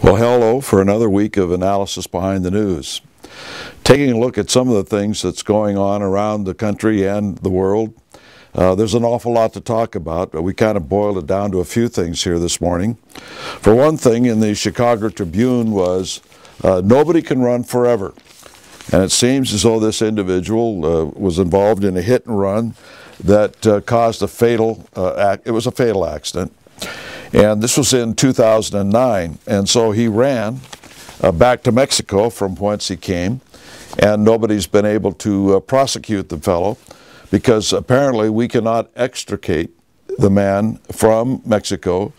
Well, hello for another week of Analysis Behind the News. Taking a look at some of the things that's going on around the country and the world. There's an awful lot to talk about, but we kind of boiled it down to a few things here this morning. For one thing, in the Chicago Tribune was, nobody can run forever. And it seems as though this individual was involved in a hit and run that caused a fatal, it was a fatal accident. And this was in 2009, and so he ran back to Mexico from whence he came, and nobody's been able to prosecute the fellow because apparently we cannot extricate the man from Mexico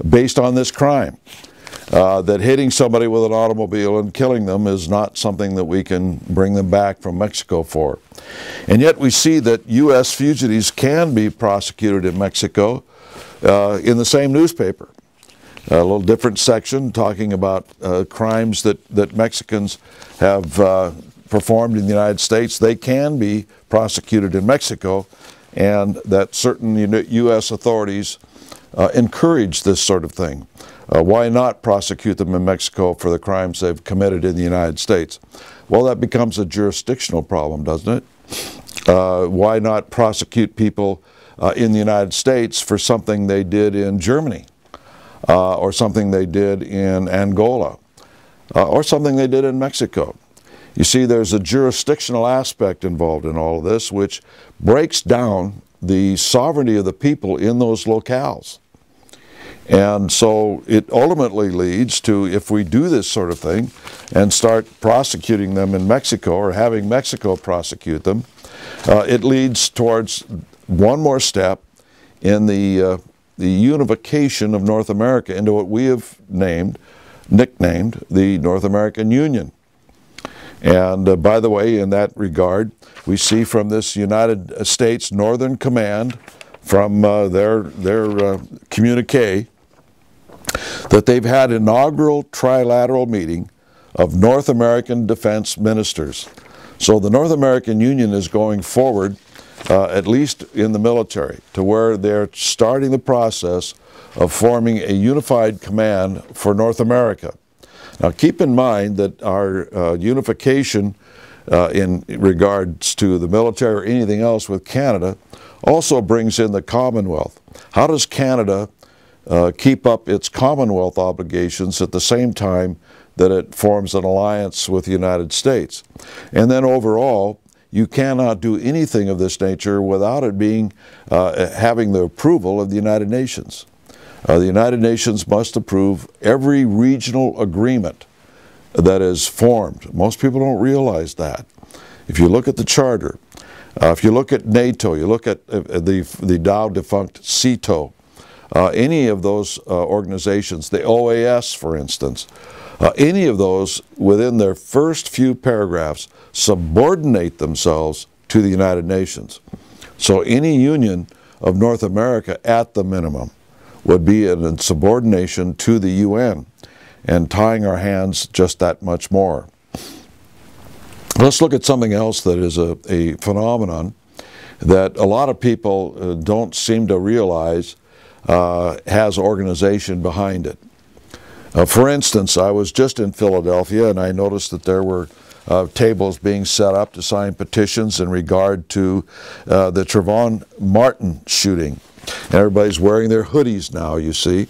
based on this crime. That hitting somebody with an automobile and killing them is not something that we can bring them back from Mexico for. And yet we see that U.S. fugitives can be prosecuted in Mexico in the same newspaper. A little different section talking about crimes that Mexicans have performed in the United States. They can be prosecuted in Mexico, and that certain U.S. authorities encourage this sort of thing. Why not prosecute them in Mexico for the crimes they've committed in the United States? Well, that becomes a jurisdictional problem, doesn't it? Why not prosecute people in the United States for something they did in Germany, or something they did in Angola, or something they did in Mexico? You see, there's a jurisdictional aspect involved in all of this, which breaks down the sovereignty of the people in those locales. And so it ultimately leads to, if we do this sort of thing and start prosecuting them in Mexico or having Mexico prosecute them, it leads towards one more step in the unification of North America into what we have nicknamed the North American Union. And by the way, in that regard, we see from this United States Northern Command, from their communique, that they've had an inaugural trilateral meeting of North American defense ministers. So the North American Union is going forward, at least in the military, to where they're starting the process of forming a unified command for North America. Now keep in mind that our unification in regards to the military or anything else with Canada also brings in the Commonwealth. How does Canada keep up its Commonwealth obligations at the same time that it forms an alliance with the United States? And then overall, you cannot do anything of this nature without it being having the approval of the United Nations. The United Nations must approve every regional agreement that is formed. Most people don't realize that. If you look at the Charter, if you look at NATO, you look at the now defunct CETO, any of those organizations, the OAS for instance, any of those within their first few paragraphs subordinate themselves to the United Nations. So any union of North America at the minimum would be in subordination to the UN and tying our hands just that much more. Let's look at something else that is a phenomenon that a lot of people don't seem to realize has organization behind it. For instance, I was just in Philadelphia and I noticed that there were tables being set up to sign petitions in regard to the Trayvon Martin shooting. And everybody's wearing their hoodies now, you see,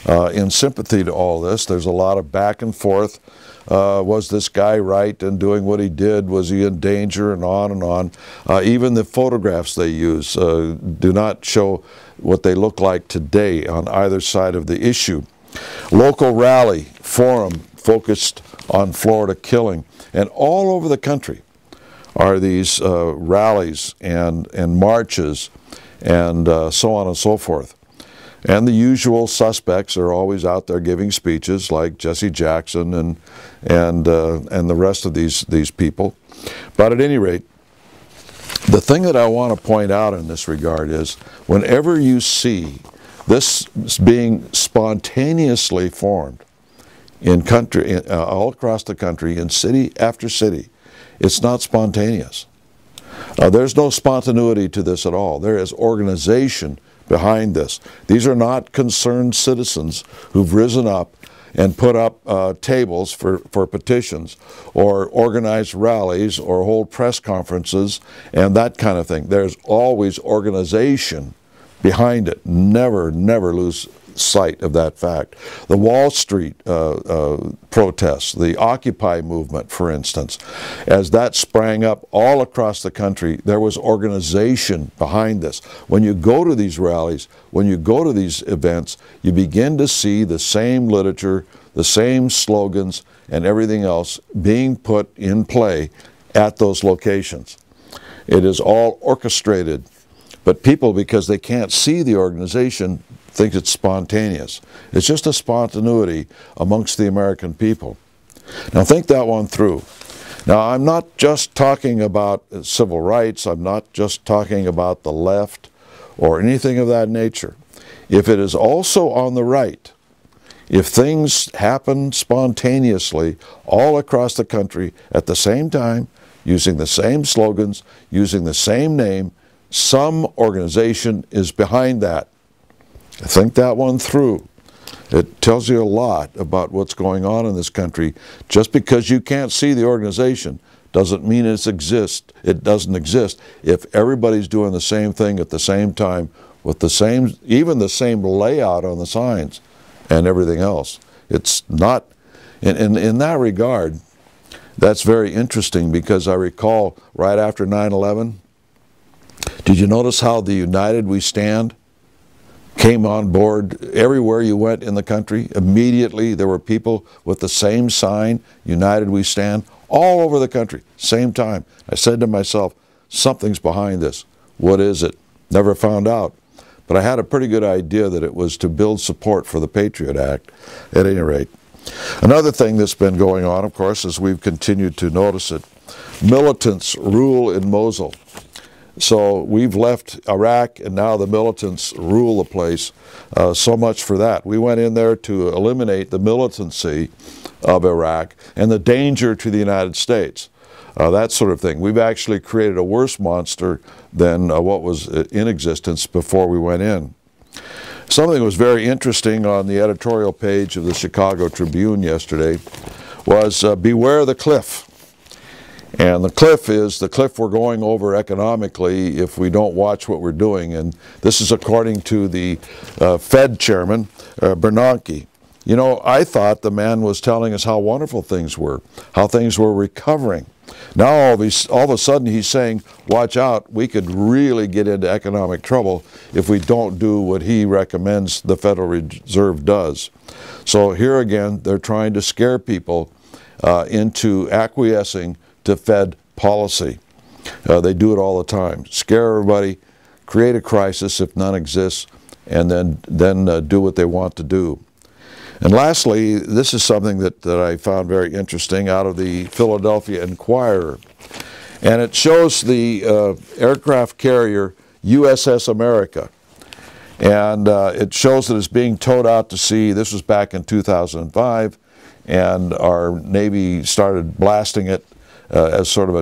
in sympathy to all this. There's a lot of back and forth. Was this guy right in doing what he did? Was he in danger? And on and on. Even the photographs they use do not show what they look like today on either side of the issue. Local rally forum focused on Florida killing. And all over the country are these rallies and marches and so on and so forth. And the usual suspects are always out there giving speeches, like Jesse Jackson and the rest of these people. But at any rate, the thing that I want to point out in this regard is, whenever you see this being spontaneously formed in country, all across the country, in city after city, it's not spontaneous. There's no spontaneity to this at all. There is organization behind this. These are not concerned citizens who've risen up and put up tables for petitions, or organize rallies, or hold press conferences, and that kind of thing. There's always organization behind it. Never lose sight of that fact. The Wall Street protests, the Occupy movement, for instance, as that sprang up all across the country, there was organization behind this. When you go to these rallies, when you go to these events, you begin to see the same literature, the same slogans, and everything else being put in play at those locations. It is all orchestrated, but people, because they can't see the organization, think it's spontaneous. It's just a spontaneity amongst the American people. Now think that one through. Now I'm not just talking about civil rights, I'm not just talking about the left or anything of that nature. If it is also on the right, if things happen spontaneously all across the country at the same time, using the same slogans, using the same name, some organization is behind that. Think that one through. It tells you a lot about what's going on in this country. Just because you can't see the organization doesn't mean it doesn't exist if everybody's doing the same thing at the same time with the same, even the same layout on the signs and everything else. It's not, in that regard, that's very interesting, because I recall right after 9/11, did you notice how the United We Stand came on board everywhere you went in the country? Immediately there were people with the same sign, United We Stand, all over the country, same time. I said to myself, something's behind this. What is it? Never found out. But I had a pretty good idea that it was to build support for the Patriot Act, at any rate. Another thing that's been going on, of course, as we've continued to notice it, militants rule in Mosul. So we've left Iraq, and now the militants rule the place. So much for that. We went in there to eliminate the militancy of Iraq and the danger to the United States, that sort of thing. We've actually created a worse monster than what was in existence before we went in. Something that was very interesting on the editorial page of the Chicago Tribune yesterday was beware the cliff. And the cliff is the cliff we're going over economically if we don't watch what we're doing. And this is according to the Fed chairman, Bernanke. You know, I thought the man was telling us how wonderful things were, how things were recovering. Now all of a sudden he's saying, watch out, we could really get into economic trouble if we don't do what he recommends the Federal Reserve does. So here again, they're trying to scare people into acquiescing to Fed policy. They do it all the time. Scare everybody, create a crisis if none exists, and then do what they want to do. And lastly, this is something that I found very interesting out of the Philadelphia Inquirer. And it shows the aircraft carrier USS America. And it shows that it's being towed out to sea. This was back in 2005, and our Navy started blasting it as sort of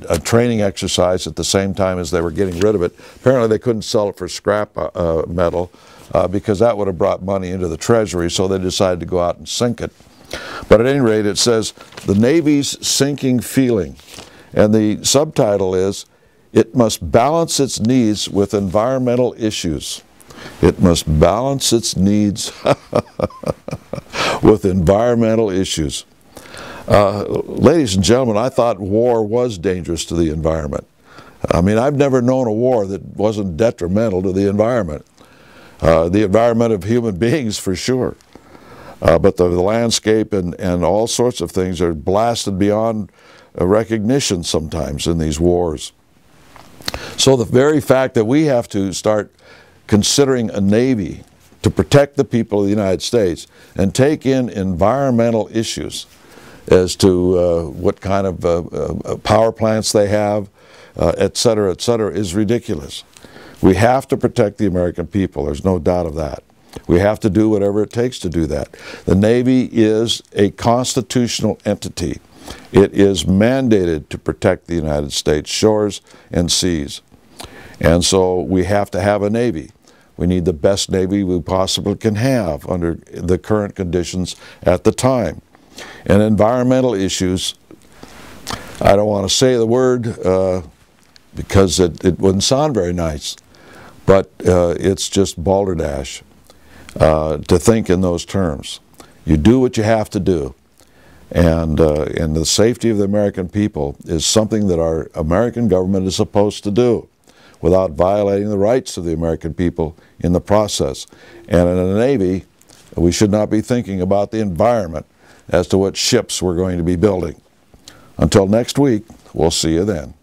a training exercise at the same time as they were getting rid of it. Apparently they couldn't sell it for scrap metal because that would have brought money into the Treasury, so they decided to go out and sink it. But at any rate, it says, the Navy's sinking feeling. And the subtitle is, it must balance its needs with environmental issues. It must balance its needs with environmental issues. Ladies and gentlemen, I thought war was dangerous to the environment. I mean, I've never known a war that wasn't detrimental to the environment of human beings for sure. But the landscape and all sorts of things are blasted beyond recognition sometimes in these wars. So the very fact that we have to start considering a Navy to protect the people of the United States and take in environmental issues as to what kind of power plants they have, et cetera, is ridiculous. We have to protect the American people. There's no doubt of that. We have to do whatever it takes to do that. The Navy is a constitutional entity. It is mandated to protect the United States shores and seas. And so we have to have a Navy. We need the best Navy we possibly can have under the current conditions at the time. And environmental issues, I don't want to say the word because it wouldn't sound very nice, but it's just balderdash to think in those terms. You do what you have to do. And the safety of the American people is something that our American government is supposed to do without violating the rights of the American people in the process. And in the Navy, we should not be thinking about the environment as to what ships we're going to be building. Until next week, we'll see you then.